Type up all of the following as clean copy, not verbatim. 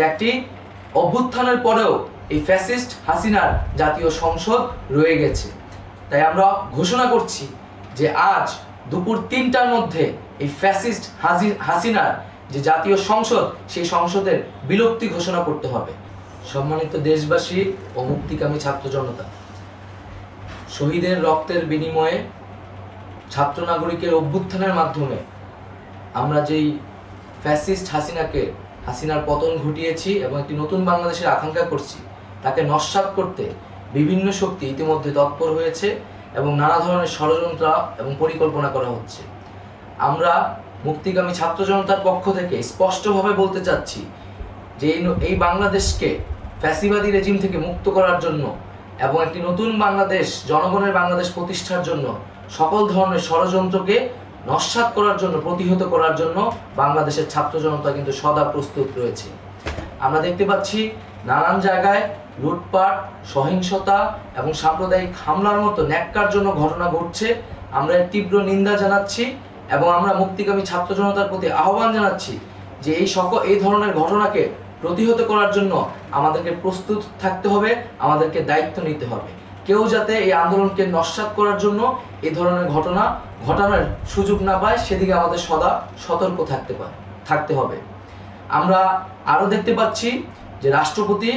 একটি অভ্যুত্থানের পরেও এই ফ্যাসিস্ট হাসিনার জাতীয় সংসদ রয়ে গেছে। তাই আমরা ঘোষণা করছি যে আজ দুপুর ৩টার মধ্যে এই ফ্যাসিস্ট হাসিনার যে জাতীয় সংসদ, সেই সংসদের বিলুপ্তি ঘোষণা করতে হবে। সম্মানিত দেশবাসী ও মুক্তিকামী ছাত্র জনতা, শহীদের রক্তের বিনিময়ে ছাত্র নাগরিকের অভ্যুত্থানের মাধ্যমে আমরা যেই ফ্যাসিস্ট হাসিনার পতন ঘটিয়েছি এবং একটি নতুন বাংলাদেশের আকাঙ্ক্ষা করছি, তাকে নস্যাৎ করতে বিভিন্ন শক্তি ইতিমধ্যে তৎপর হয়েছে এবং নানা ধরনের ষড়যন্ত্র এবং পরিকল্পনা করা হচ্ছে। আমরা মুক্তিকামী ছাত্র জনতার পক্ষ থেকে স্পষ্টভাবে বলতে চাচ্ছি যে এই বাংলাদেশকে ফ্যাসিবাদী রেজিম থেকে মুক্ত করার জন্য এবং একটি নতুন বাংলাদেশ, জনগণের বাংলাদেশ প্রতিষ্ঠার জন্য সকল ধরনের ষড়যন্ত্রকে নস্যাৎ করার জন্য, প্রতিহত করার জন্য বাংলাদেশের ছাত্র জনতা কিন্তু সদা প্রস্তুত রয়েছে। আমরা দেখতে পাচ্ছি নানান জায়গায় লুটপাট, সহিংসতা এবং সাম্প্রদায়িক হামলার মতো ন্যাক্কারজনক ঘটনা ঘটছে। আমরা এর তীব্র নিন্দা জানাচ্ছি এবং আমরা মুক্তিকামী ছাত্র জনতার প্রতি আহ্বান জানাচ্ছি যে এই ধরনের ঘটনাকে প্রতিহত করার জন্য আমাদেরকে প্রস্তুত থাকতে হবে, আমাদেরকে দায়িত্ব নিতে হবে। কেউ যাতে এই আন্দোলনকে নস্যাৎ করার জন্য এই ধরনের ঘটনা ঘটানোর সুযোগ না পায়, সেদিকে আমাদের সদা সতর্ক থাকতে হবে। আমরা আরো দেখতে পাচ্ছি যে রাষ্ট্রপতি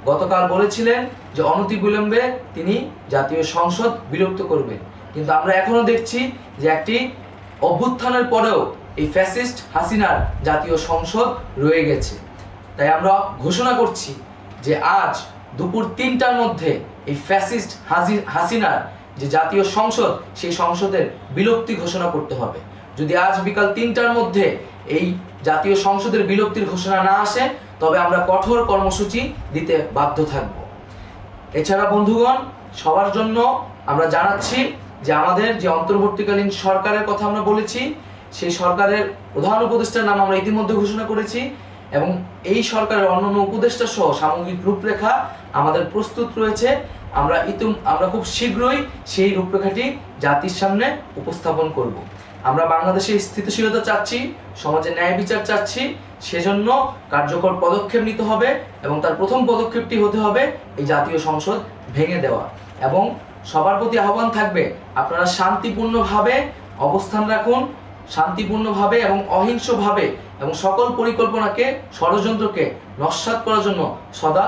গতকাল বলেছিলেন যে অনতিবিলম্বে তিনি জাতীয় সংসদ বিলুপ্ত করবেন, কিন্তু আমরা এখনো দেখছি যে একটি অভ্যুত্থানের পরেও এই ফ্যাসিস্ট হাসিনার জাতীয় সংসদ রয়ে গেছে। তাই আমরা ঘোষণা করছি যে আজ দুপুর ৩টার মধ্যে এই ফ্যাসিস্ট হাসিনার যে জাতীয় সংসদ, সেই সংসদের বিলুপ্তি ঘোষণা করতে হবে। যদি আজ বিকাল ৩টার মধ্যে এই জাতীয় সংসদের বিলুপ্তির ঘোষণা না আসে, তবে আমরা কঠোর কর্মসূচি দিতে বাধ্য থাকব। এছাড়া বন্ধুগণ, সবার জন্য আমরা জানাচ্ছি যে আমাদের যে অন্তর্বর্তীকালীন সরকারের কথা আমরা বলেছি, সেই সরকারের প্রধান উপদেষ্টার নাম আমরা ইতিমধ্যে ঘোষণা করেছি এবং এই সরকারের অন্যান্য উপদেষ্টা সহ সামগ্রিক রূপরেখা আমাদের প্রস্তুত রয়েছে। আমরা খুব শীঘ্রই সেই রূপরেখাটি জাতির সামনে উপস্থাপন করব। আমরা বাংলাদেশে স্থিতিশীলতা চাচ্ছি, সমাজে ন্যায় বিচার চাচ্ছি, সেজন্য কার্যকর পদক্ষেপ নিতে হবে এবং তার প্রথম পদক্ষেপটি হতে হবে এই জাতীয় সংসদ ভেঙে দেওয়া। এবং সবার প্রতি আহ্বান থাকবে, আপনারা শান্তিপূর্ণভাবে অবস্থান রাখুন, শান্তিপূর্ণভাবে এবং অহিংসভাবে এবং সকল পরিকল্পনাকে, ষড়যন্ত্রকে নস্যাৎ করার জন্য সদা